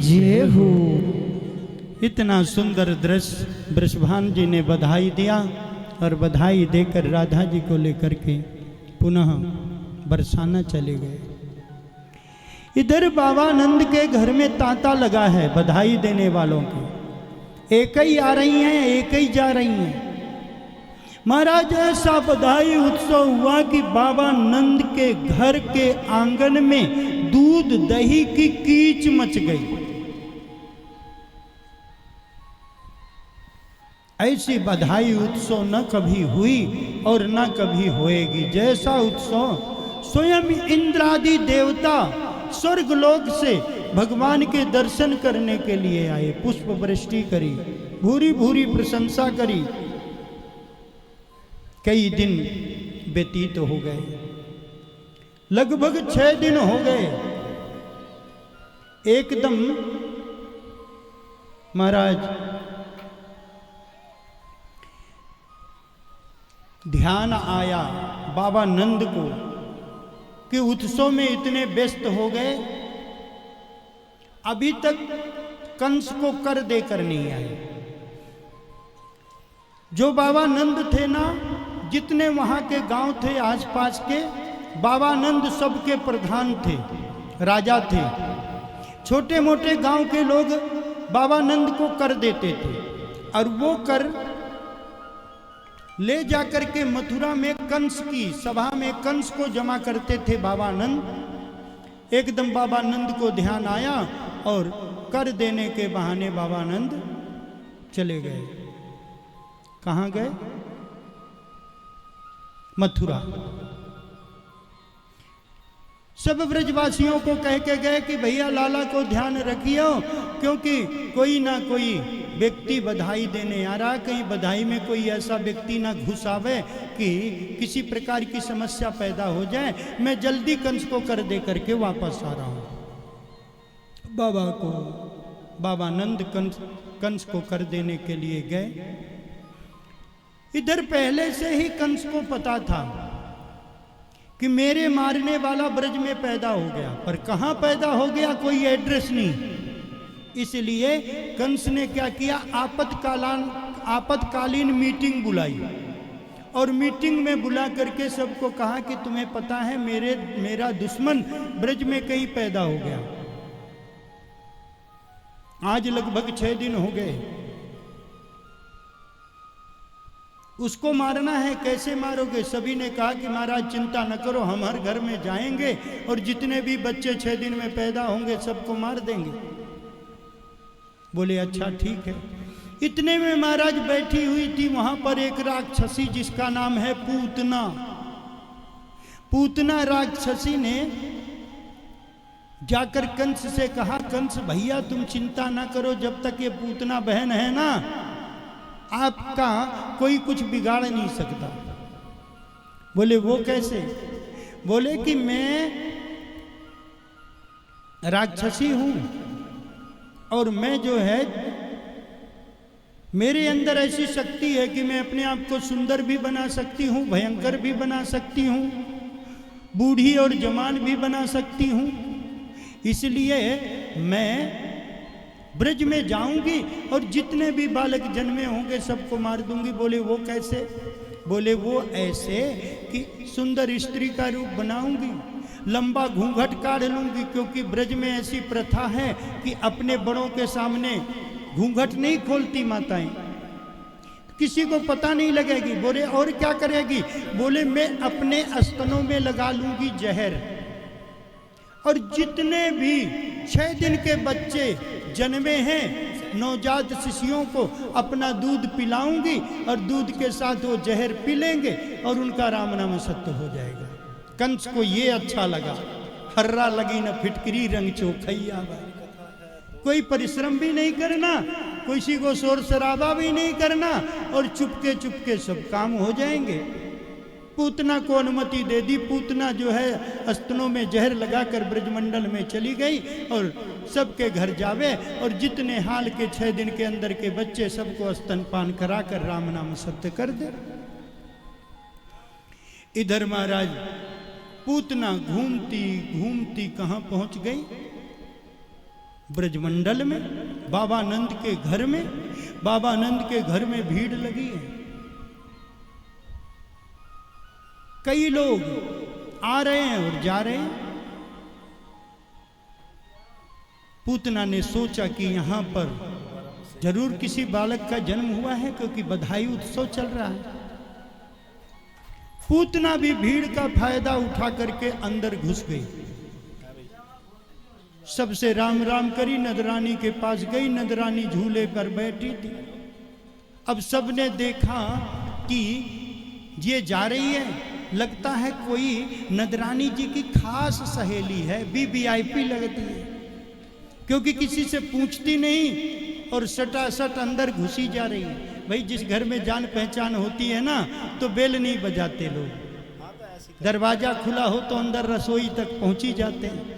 जय हो। इतना सुंदर दृश्य वृषभान जी ने बधाई दिया और बधाई देकर राधा जी को लेकर के पुनः बरसाना चले गए। इधर बाबानंद के घर में तांता लगा है बधाई देने वालों की, एक ही आ रही हैं एक ही जा रही हैं। महाराज ऐसा बधाई उत्सव हुआ कि बाबानंद के घर के आंगन में दूध दही की कीच मच गई। ऐसी बधाई उत्सव न कभी हुई और न कभी होएगी। जैसा उत्सव स्वयं इंद्रादि देवता स्वर्गलोक से भगवान के दर्शन करने के लिए आए, पुष्प वृष्टि करी, भूरी भूरी प्रशंसा करी। कई दिन व्यतीत हो गए, लगभग 6 दिन हो गए। एकदम महाराज ध्यान आया बाबानंद को कि उत्सव में इतने व्यस्त हो गए, अभी तक कंस को कर देकर नहीं आए। जो बाबानंद थे ना, जितने वहां के गांव थे आसपास के, बाबानंद सबके प्रधान थे, राजा थे। छोटे मोटे गांव के लोग बाबानंद को कर देते थे और वो कर ले जाकर के मथुरा में कंस की सभा में कंस को जमा करते थे बाबानंद। एकदम बाबानंद को ध्यान आया और कर देने के बहाने बाबानंद चले गए। कहाँ गए? मथुरा। सब ब्रजवासियों को कह के गए कि भैया लाला को ध्यान रखियो, क्योंकि कोई ना कोई व्यक्ति बधाई देने आ रहा, कहीं बधाई में कोई ऐसा व्यक्ति ना घुस आवे कि किसी प्रकार की समस्या पैदा हो जाए। मैं जल्दी कंस को कर दे करके वापस आ रहा हूं। बाबानंद कंस को कर देने के लिए गए। इधर पहले से ही कंस को पता था कि मेरे मारने वाला ब्रज में पैदा हो गया, पर कहां पैदा हो गया कोई एड्रेस नहीं। इसलिए कंस ने क्या किया, आपातकालीन मीटिंग बुलाई और मीटिंग में बुला करके सबको कहा कि तुम्हें पता है मेरा दुश्मन ब्रज में कहीं पैदा हो गया। आज लगभग 6 दिन हो गए। उसको मारना है, कैसे मारोगे? सभी ने कहा कि महाराज चिंता न करो, हम हर घर में जाएंगे और जितने भी बच्चे 6 दिन में पैदा होंगे सबको मार देंगे। बोले अच्छा ठीक है। इतने में महाराज बैठी हुई थी वहां पर एक राक्षसी जिसका नाम है पूतना। पूतना राक्षसी ने जाकर कंस से कहा, कंस भैया तुम चिंता ना करो, जब तक ये पूतना बहन है ना, आपका कोई कुछ बिगाड़ नहीं सकता। बोले वो कैसे? बोले कि मैं राक्षसी हूं और मैं जो है, मेरे अंदर ऐसी शक्ति है कि मैं अपने आप को सुंदर भी बना सकती हूं, भयंकर भी बना सकती हूं, बूढ़ी और जवान भी बना सकती हूं। इसलिए मैं ब्रज में जाऊंगी और जितने भी बालक जन्मे होंगे सबको मार दूंगी। बोले वो कैसे? बोले वो ऐसे कि सुंदर स्त्री का रूप बनाऊंगी, लंबा घूंघट काढ़ लूंगी, क्योंकि ब्रज में ऐसी प्रथा है कि अपने बड़ों के सामने घूंघट नहीं खोलती माताएं, किसी को पता नहीं लगेगी। बोले और क्या करेगी? बोले मैं अपने स्तनों में लगा लूंगी जहर, और जितने भी 6 दिन के बच्चे जन्मे हैं नवजात शिशुओं को अपना दूध पिलाऊंगी और दूध के साथ वो जहर पी लेंगे और उनका राम नाम सत्य हो जाएगा। कंस को ये अच्छा लगा। हर्रा लगी न फिटकरी रंग चोखैया। कोई परिश्रम भी नहीं करना, किसी को शोर शराबा भी नहीं करना और चुपके चुपके सब काम हो जाएंगे। पूतना को अनुमति दे दी। पूतना जो है स्तनों में जहर लगाकर ब्रजमंडल में चली गई और सबके घर जावे और जितने हाल के 6 दिन के अंदर के बच्चे सबको स्तनपान कराकर राम नाम सत्य कर दे। इधर महाराज पूतना घूमती घूमती कहां पहुंच गई? ब्रजमंडल में, बाबा नंद के घर में, बाबा नंद के घर में भीड़ लगी है। कई लोग आ रहे हैं और जा रहे हैं। पूतना ने सोचा कि यहां पर जरूर किसी बालक का जन्म हुआ है, क्योंकि बधाई उत्सव चल रहा है। पूतना भी भीड़ का फायदा उठा करके अंदर घुस गई। सबसे राम राम करी, नदरानी के पास गई। नदरानी झूले पर बैठी थी। अब सबने देखा कि ये जा रही है, लगता है कोई नदरानी जी की खास सहेली है, वीवीआईपी लगती है, क्योंकि किसी से पूछती नहीं और सटासट अंदर घुसी जा रही है। भाई जिस घर में जान पहचान होती है ना, तो बेल नहीं बजाते लोग। दरवाजा खुला हो तो अंदर रसोई तक पहुंची जाते हैं।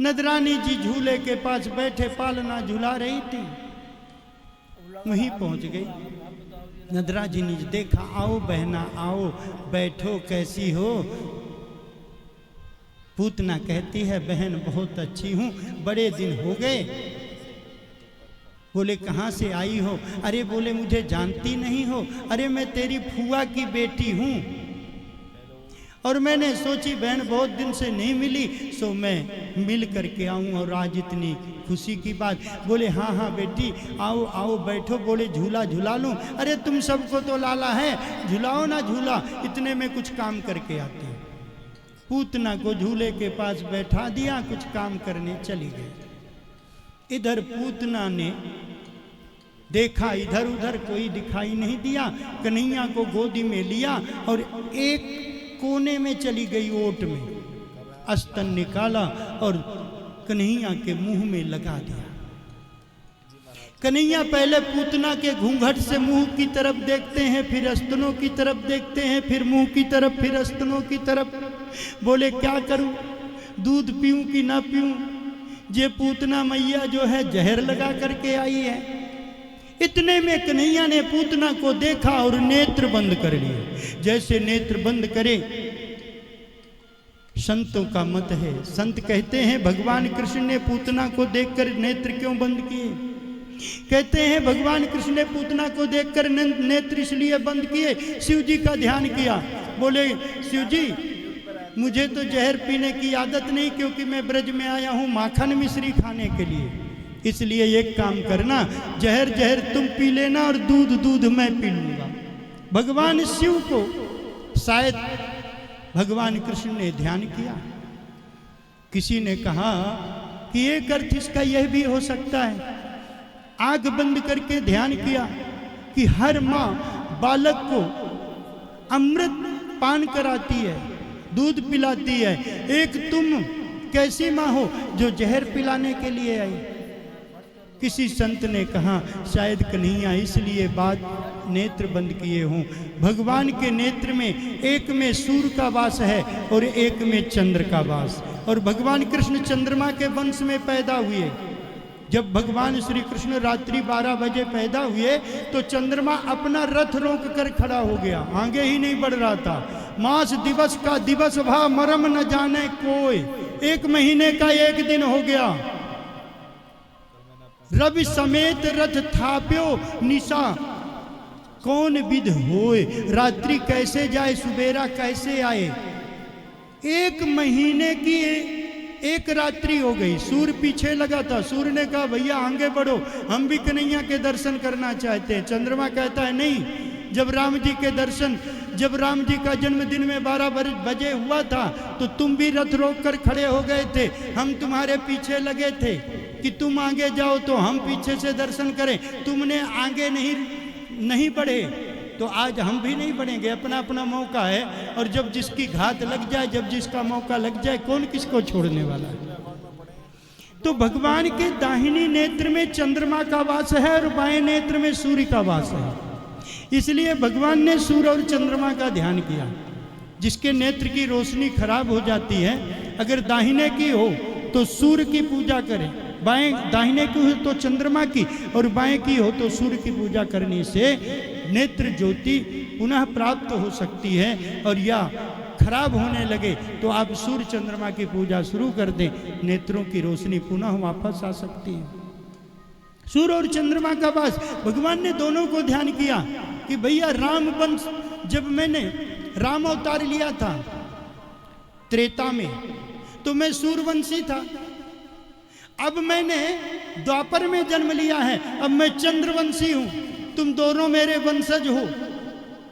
नदरानी जी झूले के पास बैठे पालना झुला रही थी, वहीं पहुंच गई। नदरा जी ने देखा, आओ बहना आओ, बैठो, कैसी हो? पूतना कहती है, बहन बहुत अच्छी हूं, बड़े दिन हो गए। बोले कहाँ से आई हो? अरे बोले मुझे जानती नहीं हो? अरे मैं तेरी फुआ की बेटी हूं और मैंने सोची बहन बहुत दिन से नहीं मिली, सो मैं मिल करके आऊं, और आज इतनी खुशी की बात। बोले हाँ हाँ बेटी आओ आओ बैठो। बोले झूला झूला लूं? अरे तुम सबको तो लाला है, झूलाओ ना झूला, इतने में कुछ काम करके आते हैं। पूतना को झूले के पास बैठा दिया, कुछ काम करने चली गई। इधर पूतना ने देखा, इधर उधर कोई दिखाई नहीं दिया। कन्हैया को गोदी में लिया और एक कोने में चली गई, ओट में अस्तन निकाला और कन्हैया के मुंह में लगा दिया। कन्हैया पहले पूतना के घूंघट से मुंह की तरफ देखते हैं, फिर अस्तनों की तरफ देखते हैं, फिर मुंह की तरफ, फिर अस्तनों की तरफ। बोले क्या करूं, दूध पीऊं कि ना पीऊं? ये पूतना मैया जो है जहर लगा करके आई है। इतने में कन्हैया ने पूतना को देखा और नेत्र बंद कर लिए। जैसे नेत्र बंद करे, संतों का मत है, संत कहते हैं भगवान कृष्ण ने पूतना को देखकर नेत्र क्यों बंद किए? कहते हैं भगवान कृष्ण ने पूतना को देखकर नेत्र इसलिए बंद किए, शिव जी का ध्यान किया। बोले शिव जी मुझे तो जहर पीने की आदत नहीं, क्योंकि मैं ब्रज में आया हूँ माखन मिश्री खाने के लिए, इसलिए एक काम करना, जहर जहर तुम पी लेना और दूध दूध मैं पी लूंगा। भगवान शिव को शायद भगवान कृष्ण ने ध्यान किया। किसी ने कहा कि एक अर्थ इसका यह भी हो सकता है, आंख बंद करके ध्यान किया कि हर माँ बालक को अमृत पान कराती है, दूध पिलाती है। एक तुम कैसी माँ हो जो जहर पिलाने के लिए आई? किसी संत ने कहा शायद कन्हैया इसलिए बात नेत्र बंद किए हों। भगवान के नेत्र में एक में सूर्य का वास है और एक में चंद्र का वास, और भगवान कृष्ण चंद्रमा के वंश में पैदा हुए। जब भगवान श्री कृष्ण रात्रि 12 बजे पैदा हुए तो चंद्रमा अपना रथ रोक कर खड़ा हो गया, आगे ही नहीं बढ़ रहा था। मास दिवस का दिवस भा मरम न जाने कोई, 1 महीने का 1 दिन हो गया। रवि समेत रथ थाप्यो निशा कौन विध होए, रात्रि कैसे जाए सुबेरा कैसे आए। 1 महीने की 1 रात्रि हो गई। सूर्य पीछे लगा था। सूर्य ने कहा भैया आगे बढ़ो, हम भी कन्हैया के दर्शन करना चाहते हैं। चंद्रमा कहता है नहीं, जब राम जी के दर्शन, जब राम जी का जन्मदिन में 12 बजे हुआ था तो तुम भी रथ रोक कर खड़े हो गए थे, हम तुम्हारे पीछे लगे थे कि तुम आगे जाओ तो हम पीछे से दर्शन करें। तुमने आगे नहीं बढ़े तो आज हम भी नहीं बढ़ेंगे। अपना अपना मौका है, और जब जिसकी घात लग जाए, जब जिसका मौका लग जाए, कौन किसको छोड़ने वाला है। तो भगवान के दाहिनी नेत्र में चंद्रमा का वास है और बाएं नेत्र में सूर्य का वास है। इसलिए भगवान ने सूर्य और चंद्रमा का ध्यान किया। जिसके नेत्र की रोशनी खराब हो जाती है, अगर दाहिने की हो तो सूर्य की पूजा करें, दाहिने की हो तो चंद्रमा की, और बाएं की हो तो सूर्य की पूजा करने से नेत्र ज्योति पुनः प्राप्त हो सकती है। और या खराब होने लगे तो आप सूर्य चंद्रमा की पूजा शुरू कर दें, नेत्रों की रोशनी पुनः वापस आ सकती है। सूर्य और चंद्रमा का वास, भगवान ने दोनों को ध्यान किया कि भैया राम वंश, जब मैंने राम अवतार लिया था त्रेता में तो मैं सूर्यवंशी था, अब मैंने द्वापर में जन्म लिया है, अब मैं चंद्रवंशी हूं, तुम दोनों मेरे वंशज हो,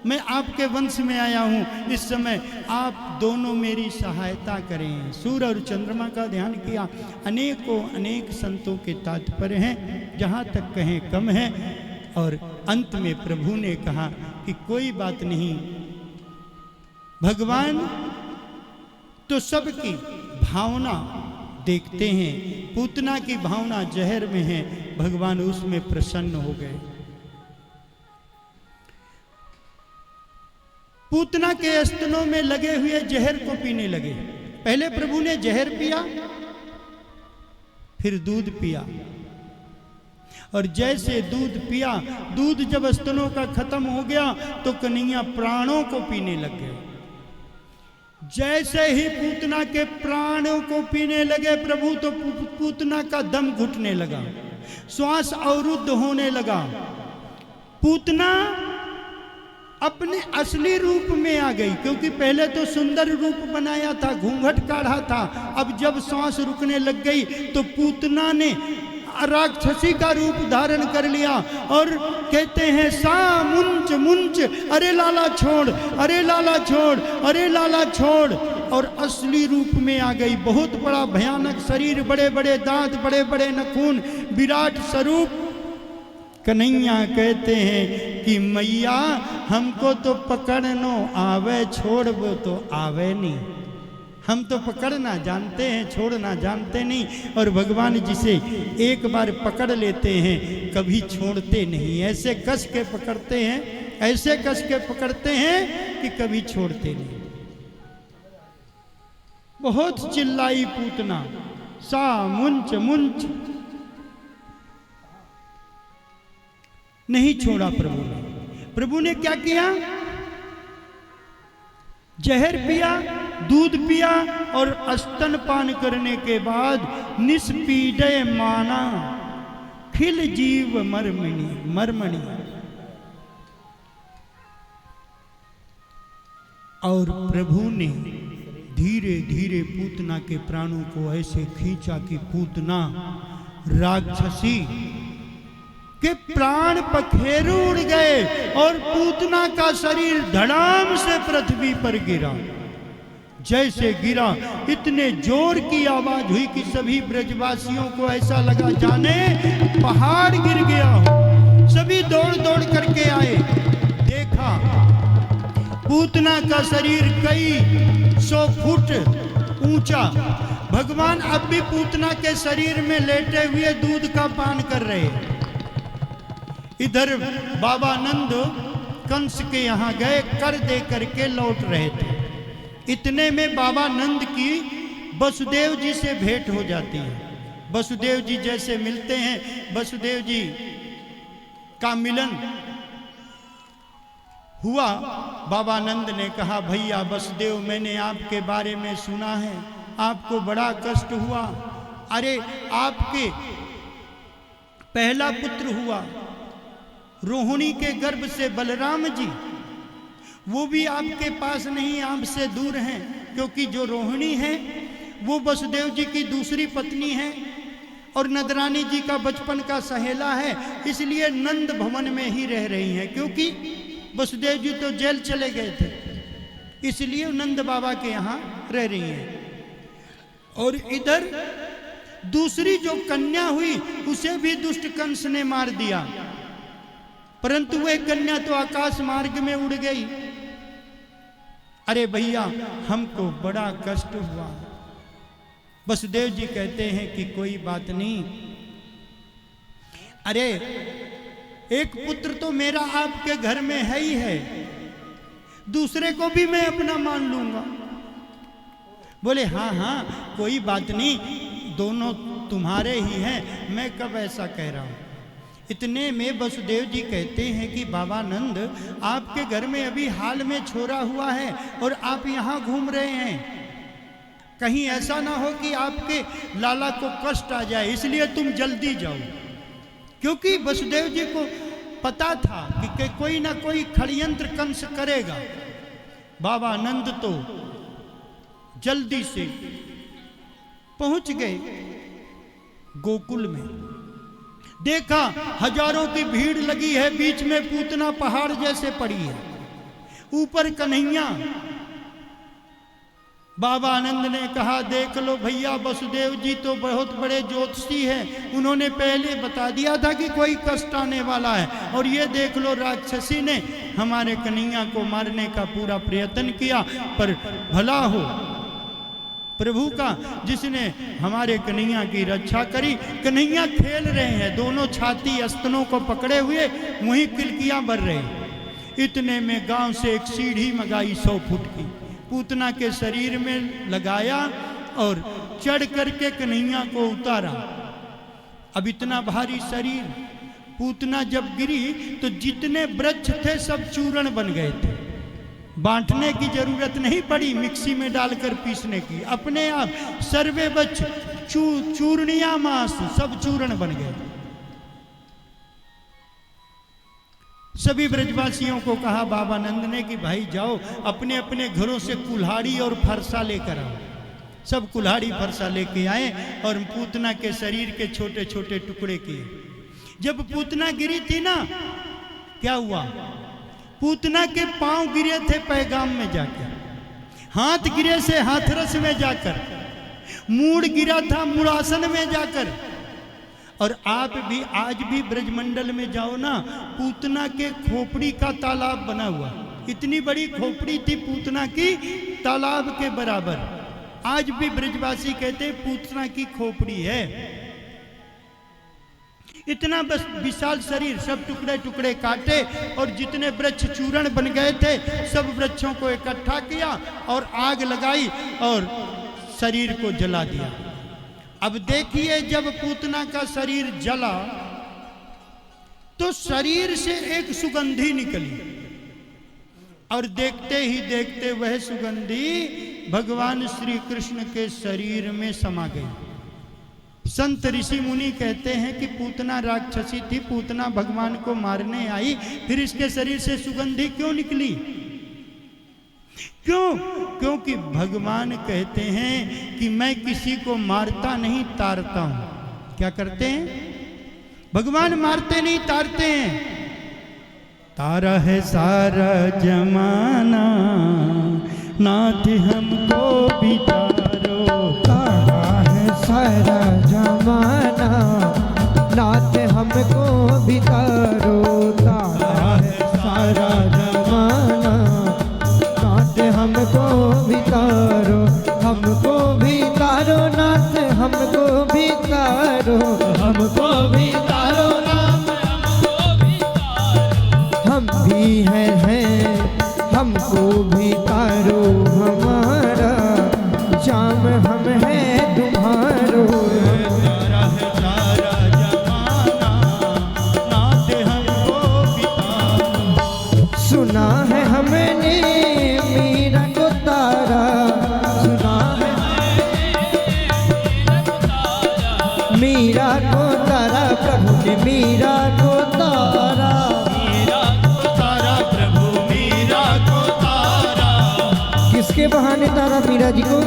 मैं आपके वंश में आया हूं, इस समय आप दोनों मेरी सहायता करें। सूर्य और चंद्रमा का ध्यान किया। अनेकों अनेक संतों के तात्पर्य हैं, जहां तक कहें कम है। और अंत में प्रभु ने कहा कि कोई बात नहीं, भगवान तो सबकी भावना देखते हैं, पूतना की भावना जहर में है, भगवान उसमें प्रसन्न हो गए। पूतना के स्तनों में लगे हुए जहर को पीने लगे। पहले प्रभु ने जहर पिया, फिर दूध पिया, और जैसे दूध पिया, दूध जब स्तनों का खत्म हो गया तो कन्हैया प्राणों को पीने लग गए। जैसे ही पूतना के प्राणों को पीने लगे प्रभु, तो पूतना का दम घुटने लगा, श्वास अवरुद्ध होने लगा। पूतना अपने असली रूप में आ गई, क्योंकि पहले तो सुंदर रूप बनाया था, घूंघट काढ़ा था, अब जब सांस रुकने लग गई तो पूतना ने राक्षसी का रूप धारण कर लिया और कहते हैं सा मुंच मुंच, अरे लाला छोड़, अरे लाला छोड़, अरे लाला छोड़, और असली रूप में आ गई। बहुत बड़ा भयानक शरीर, बड़े बड़े दांत, बड़े बड़े नखून, विराट स्वरूप। कन्हैया कहते हैं कि मैया हमको तो पकड़नो आवे, छोड़बो तो आवे नहीं, हम तो पकड़ना जानते हैं, छोड़ना जानते नहीं। और भगवान जिसे एक बार पकड़ लेते हैं कभी छोड़ते नहीं, ऐसे कस के पकड़ते हैं, ऐसे कस के पकड़ते हैं कि कभी छोड़ते नहीं। बहुत चिल्लाई पूतना, सा मुंच मुंच, नहीं छोड़ा प्रभु ने। प्रभु ने क्या किया? जहर पिया, दूध पिया, और स्तनपान करने के बाद निष्पीडय माना खिल जीव मरमणि मरमणि, और प्रभु ने धीरे धीरे पूतना के प्राणों को ऐसे खींचा कि पूतना राक्षसी के प्राण पखेरु उड़ गए और पूतना का शरीर धड़ाम से पृथ्वी पर गिरा। जैसे गिरा इतने जोर की आवाज हुई कि सभी ब्रजवासियों को ऐसा लगा जाने पहाड़ गिर गया हो। सभी दौड़ दौड़ करके आए, देखा पूतना का शरीर कई 100 फुट ऊंचा। भगवान अब भी पूतना के शरीर में लेटे हुए दूध का पान कर रहे। इधर बाबा नंद कंस के यहाँ गए, कर दे करके लौट रहे थे। इतने में बाबा नंद की वसुदेव जी से भेंट हो जाती है। वसुदेव जी जैसे मिलते हैं, वसुदेव जी का मिलन हुआ। बाबा नंद ने कहा, भैया वसुदेव, मैंने आपके बारे में सुना है, आपको बड़ा कष्ट हुआ। अरे आपके पहला पुत्र हुआ रोहिणी के गर्भ से बलराम जी, वो भी आपके पास नहीं, आपसे दूर हैं, क्योंकि जो रोहिणी है वो वसुदेव जी की दूसरी पत्नी है और नंदरानी जी का बचपन का सहेला है, इसलिए नंद भवन में ही रह रही हैं। क्योंकि वसुदेव जी तो जेल चले गए थे, इसलिए नंद बाबा के यहाँ रह रही हैं। और इधर दूसरी जो कन्या हुई उसे भी दुष्ट कंस ने मार दिया, परंतु वह कन्या तो आकाश मार्ग में उड़ गई। अरे भैया हमको बड़ा कष्ट हुआ। वसुदेव जी कहते हैं कि कोई बात नहीं, अरे एक पुत्र तो मेरा आपके घर में है ही है, दूसरे को भी मैं अपना मान लूंगा। बोले हाँ हाँ कोई बात नहीं, दोनों तुम्हारे ही हैं, मैं कब ऐसा कह रहा हूं। इतने में वसुदेव जी कहते हैं कि बाबा नंद, आपके घर में अभी हाल में छोरा हुआ है और आप यहाँ घूम रहे हैं, कहीं ऐसा ना हो कि आपके लाला को कष्ट आ जाए, इसलिए तुम जल्दी जाओ। क्योंकि वसुदेव जी को पता था कि कोई ना कोई षड्यंत्र कंस करेगा। बाबा नंद तो जल्दी से पहुंच गए गोकुल में। देखा हजारों की भीड़ लगी है, बीच में पूतना पहाड़ जैसे पड़ी है, ऊपर कन्हैया। बाबा आनंद ने कहा, देख लो भैया, वसुदेव जी तो बहुत बड़े ज्योतिषी हैं, उन्होंने पहले बता दिया था कि कोई कष्ट आने वाला है, और ये देख लो राक्षसी ने हमारे कन्हैया को मारने का पूरा प्रयत्न किया, पर भला हो प्रभु का जिसने हमारे कन्हैया की रक्षा करी। कन्हैया खेल रहे हैं, दोनों छाती स्तनों को पकड़े हुए वहीं किलकियां बर रहे। इतने में गांव से एक सीढ़ी मंगाई 100 फुट की, पूतना के शरीर में लगाया और चढ़ करके कन्हैया को उतारा। अब इतना भारी शरीर, पूतना जब गिरी तो जितने वृक्ष थे सब चूर्ण बन गए थे, बांटने की जरूरत नहीं पड़ी, मिक्सी में डालकर पीसने की, अपने आप सर्वे वृक्ष चूर्णिया मास सब चूर्ण बन गए। सभी ब्रजवासियों को कहा बाबा नंद ने कि भाई जाओ अपने अपने घरों से कुल्हाड़ी और फरसा लेकर आओ। सब कुल्हाड़ी फरसा लेके आए और पूतना के शरीर के छोटे छोटे टुकड़े किए। जब पूतना गिरी थी ना, क्या हुआ, पूतना के पांव गिरे थे पैगाम में जाकर, हाथ गिरे से हाथरस में जाकर, मूड गिरा था मूड़ासन में जाकर। और आप भी आज भी ब्रजमंडल में जाओ ना, पूतना के खोपड़ी का तालाब बना हुआ, इतनी बड़ी खोपड़ी थी पूतना की, तालाब के बराबर। आज भी ब्रजवासी कहते हैं पूतना की खोपड़ी है। इतना बस विशाल शरीर, सब टुकड़े टुकड़े काटे और जितने वृक्ष चूर्ण बन गए थे सब वृक्षों को इकट्ठा किया और आग लगाई और शरीर को जला दिया। अब देखिए, जब पूतना का शरीर जला तो शरीर से एक सुगंधी निकली और देखते ही देखते वह सुगंधी भगवान श्री कृष्ण के शरीर में समा गई। संत ऋषि मुनि कहते हैं कि पूतना राक्षसी थी, पूतना भगवान को मारने आई, फिर इसके शरीर से सुगंधी क्यों निकली? क्यों? क्योंकि भगवान कहते हैं कि मैं किसी को मारता नहीं, तारता हूं। क्या करते हैं? भगवान मारते नहीं, तारते हैं। तारा है सारा जमाना, नाथ हमको भी तारो। तारा है सारा जमाना, नाथ हमको भी तारो। तारा है सारा जमाना, नाथ हमको भी तारो। हमको भी तारो नाथ, हमको भी तारो। हमको भी तारो नाथ, हमको भी तारो। हम भी हैं, हमको भी तारो। हमारा जाम हम है तुम्हारो। तारा है सारा जमाना, नाथ हमको भी तारो। सुना है हमने मीरा को तारा। सुना है मीरा को तारा, प्रभु ने मीरा को तारा। मीरा को तारा, प्रभु मीरा को तारा। किसके बहाने तारा मीरा जी को?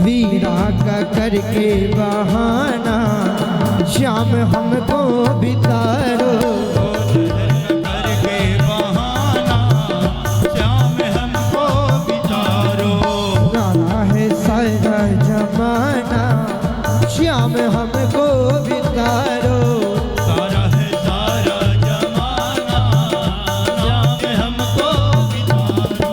वीरा का करके बहाना, श्याम हमको भी तारो। करके बहाना, श्याम हमको भी तारो। तारा है सारा जमाना, श्याम हमको भी तारो। तारा है सारा जमाना, श्याम हमको भी तारो।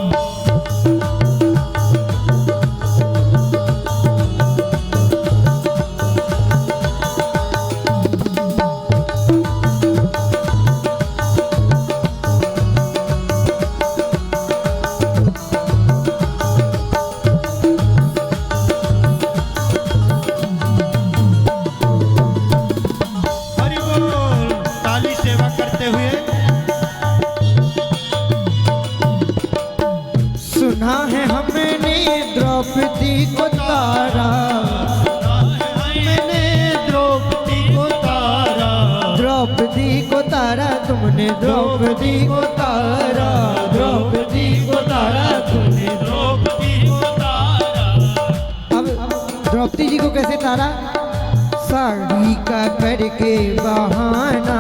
तूने द्रौपदी को तारा, द्रौपदी को तारा तूने। द्रौपदी को तारा। अब द्रौपदी जी को कैसे तारा? साड़ी का करके बहाना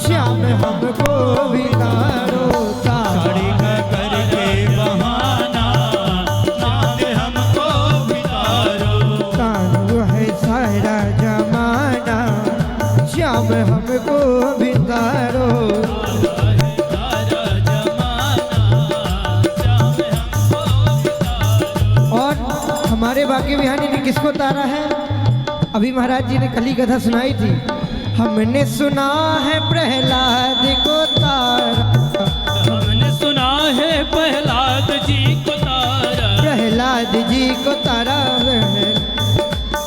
श्याम हमको भी तारो, साड़ी का करके बहाना श्याम हमको भी तारो। तारो है सारा जमाना श्याम हमको भी तारो। तारा जमाना श्याम हमको भी तारो। और हमारे बाकी बिहारी ने किसको तारा है? अभी महाराज जी ने कली कथा सुनाई थी। हमने सुना है प्रहलाद को तारा, हमने सुना है प्रहलाद जी को तारा। प्रहलाद जी को तारा,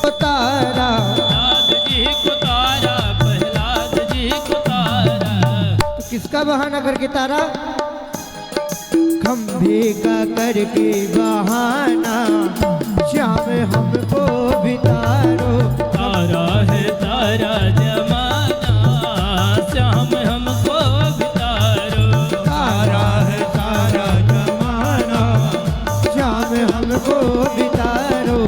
को तारा। प्रहलाद जी को तारा, प्रहलाद जी को तारा। तो किसका बहाना करके तारा? खंभे का करके बहाना श्याम हमको भी तारो। तारा है तारा जमाना श्याम हमको भी तारो। तारा है तारा जमाना श्याम हमको भी तारो।